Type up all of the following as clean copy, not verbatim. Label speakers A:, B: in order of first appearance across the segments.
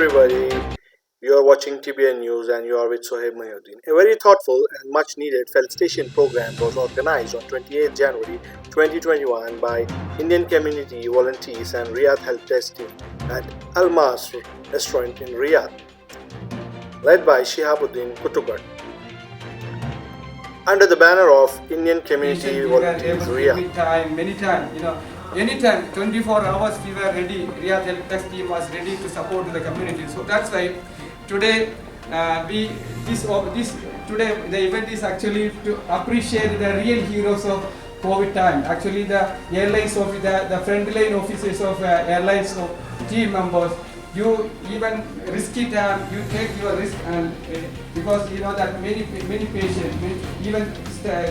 A: everybody. You are watching TBN News and you are with Sohaib Mahyuddin. A very thoughtful and much needed felicitation program was organized on 28 January 2021 by Indian community volunteers and Riyadh help desk team at Al Mas restaurant in Riyadh, led by Shihabudeen Kottukad. Under the banner of Indian community volunteers Riyadh.
B: Many time, anytime, 24 hours we were ready. Riyadh help desk team was ready to support the community. So that's why today today the event is actually to appreciate the real heroes of COVID time. Actually, the airlines the frontline officers of airlines team members. You even risky time, you take your risk, and because you know that many patients, even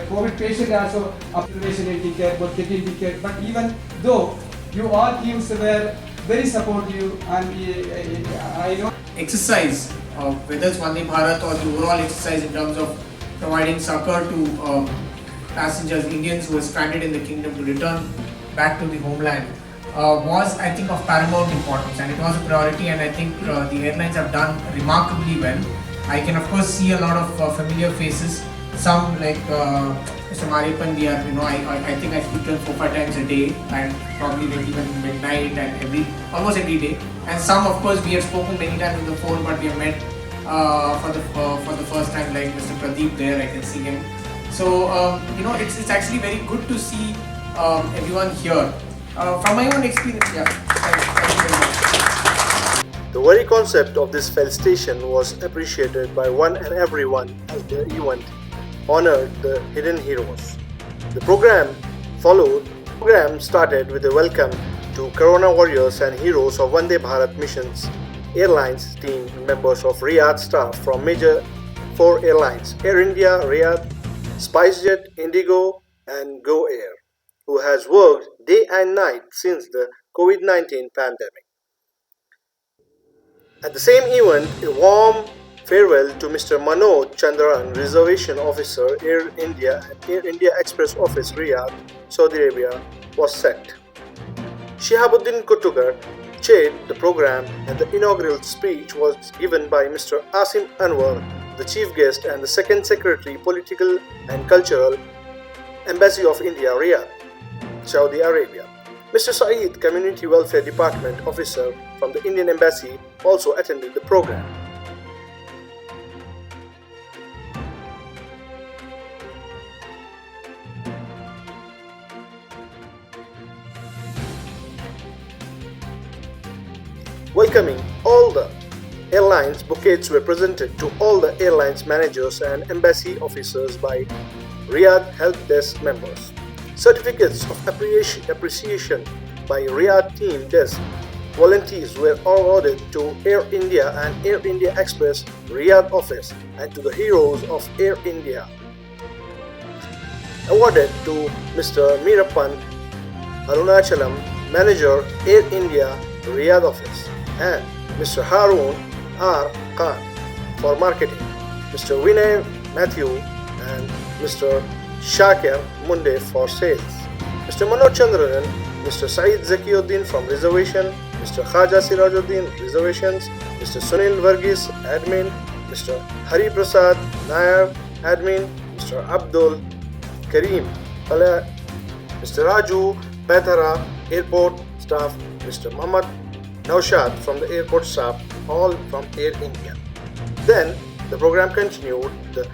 B: COVID patient also observation ticket, but getting ticket. But even though you all teams were very supportive, and I know
C: exercise, whether it's VANDE BHARAT or the overall exercise in terms of providing succor to passengers, Indians who were stranded in the kingdom to return back to the homeland, was, I think, of paramount importance, and it was a priority, and I think the airlines have done remarkably well. I can of course see a lot of familiar faces, some like Mr. Maripan, I think I speak to him 4-5 times a day, and probably like even midnight and almost every day, and some of course we have spoken many times on the phone, but we have met for the first time, like Mr. Pradeep there, I can see him. So it's actually very good to see everyone here. From my own experience, thank you very much.
A: The very concept of this felicitation was appreciated by one and everyone as the event honored the hidden heroes. The program started with a welcome to Corona warriors and heroes of Vande Bharat missions, Airlines team members of Riyadh staff from major 4 airlines, Air India Riyadh, Spicejet, Indigo and Go Air, who has worked day and night since the COVID-19 pandemic. At the same event, a warm farewell to Mr. Manoj Chandran, Reservation Officer, Air India at Air India Express Office, Riyadh, Saudi Arabia, was set. Shihabudeen Kottukad chaired the program, and the inaugural speech was given by Mr. Asim Anwar, the chief guest and the second secretary, Political and Cultural, Embassy of India, Riyadh, Saudi Arabia. Mr. Saeed, Community Welfare Department Officer from the Indian Embassy, also attended the program. Welcoming all the airlines, bouquets were presented to all the airlines managers and embassy officers by Riyadh Help Desk members. Certificates of appreciation by Riyadh team desk volunteers were awarded to Air India and Air India Express Riyadh office and to the heroes of Air India. Awarded to Mr. Meerapan Arunachalam, manager Air India Riyadh office, and Mr. Harun R. Khan for marketing, Mr. Vinay Matthew and Mr. Shakir Munde for sales, Mr. Manoj Chandran, Mr. Saeed Zakiuddin from reservation, Mr. Khaja Sirajuddin Reservations, Mr. Sunil Varghese Admin, Mr. Hari Prasad Nair Admin, Mr. Abdul Karim Pala, Mr. Raju Pathara Airport staff, Mr. Muhammad Naushad from the airport staff, all from Air India. Then the program continued. The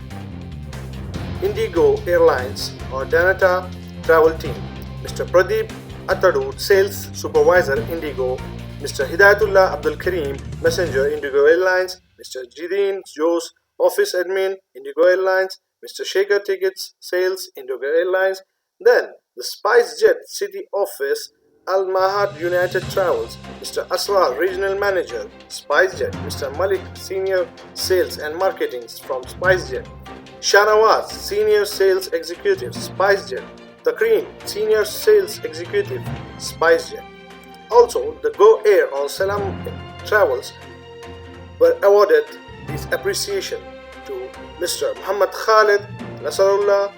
A: Indigo Airlines or Danata travel team, Mr. Pradeep Attadu, Sales Supervisor Indigo, Mr. Hidayatullah Abdul Karim, Messenger Indigo Airlines, Mr. Jideen Jose, Office Admin Indigo Airlines, Mr. Shekhar Tickets, Sales Indigo Airlines. Then the Spicejet City Office, Al Mahad United Travels, Mr. Asrar, Regional Manager, Spicejet, Mr. Malik, Senior Sales and Marketing from Spicejet, Shanawaz, Senior Sales Executive, Spicejet, Takreem, Senior Sales Executive, Spicejet. Also, the Go Air or Salam Travels were awarded this appreciation to Mr. Muhammad Khalid Nasarullah,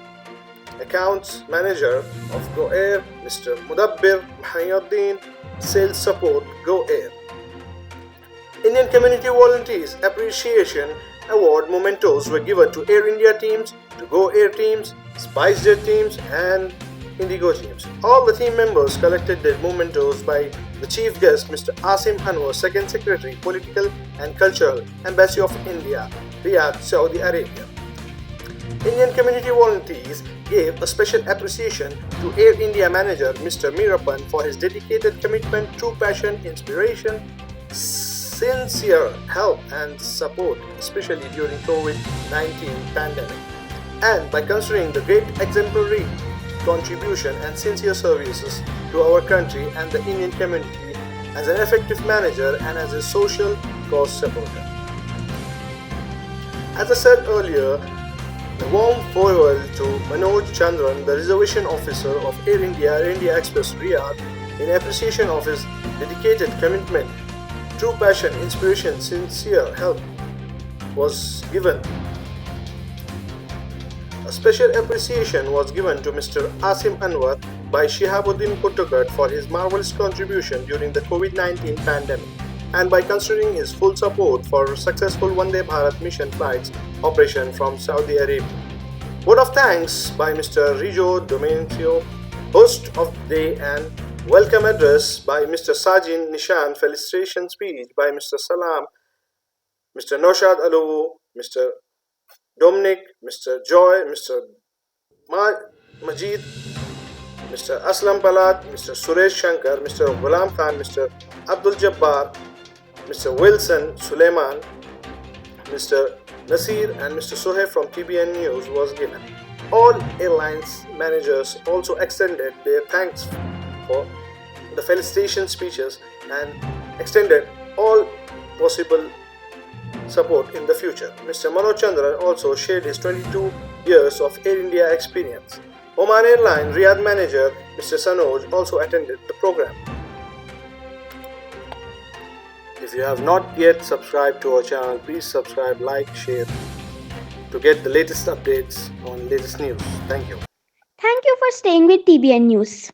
A: Accounts Manager of Go Air, Mr. Mudabbir Mahyuddin, Sales Support Go Air. Indian Community Volunteers Appreciation Award mementos were given to Air India teams, to Go Air teams, Spicejet teams, and Indigo teams. All the team members collected their mementos by the chief guest, Mr. Asim Anwar, Second Secretary, Political and Cultural, Embassy of India, Riyadh, Saudi Arabia. Indian Community Volunteers gave a special appreciation to Air India manager Mr. Meerappan for his dedicated commitment, true passion, inspiration, sincere help and support, especially during COVID-19 pandemic, and by considering the great exemplary contribution and sincere services to our country and the Indian community as an effective manager and as a social cause supporter. As I said earlier, a warm farewell to Manoj Chandran, the reservation officer of Air India Express Riyadh, in appreciation of his dedicated commitment, true passion, inspiration, sincere help was given. A special appreciation was given to Mr. Asim Anwar by Shihabudeen Kottukad for his marvelous contribution during the COVID-19 pandemic and by considering his full support for successful VANDE Bharat mission flights operation from Saudi Arabia. Word of thanks by Mr. Rijo Domencio, host of the day, and welcome address by Mr. Sajin Nishan, felicitation speech by Mr. Salam, Mr. Noshad Alowu, Mr. Dominic, Mr. Joy, Mr. Majid, Mr. Aslam Palat, Mr. Suresh Shankar, Mr. Ghulam Khan, Mr. Abdul Jabbar, Mr. Wilson Suleiman, Mr. Nasir, and Mr. Sohaib from TBN News was given. All airlines managers also extended their thanks for the felicitation speeches and extended all possible support in the future. Mr. Manoj Chandran also shared his 22 years of Air India experience. Oman Airline Riyadh manager Mr. Sanoj also attended the program. If you have not yet subscribed to our channel, please subscribe, like, share to get the latest updates on latest news. Thank you.
D: Thank you for staying with TBN News.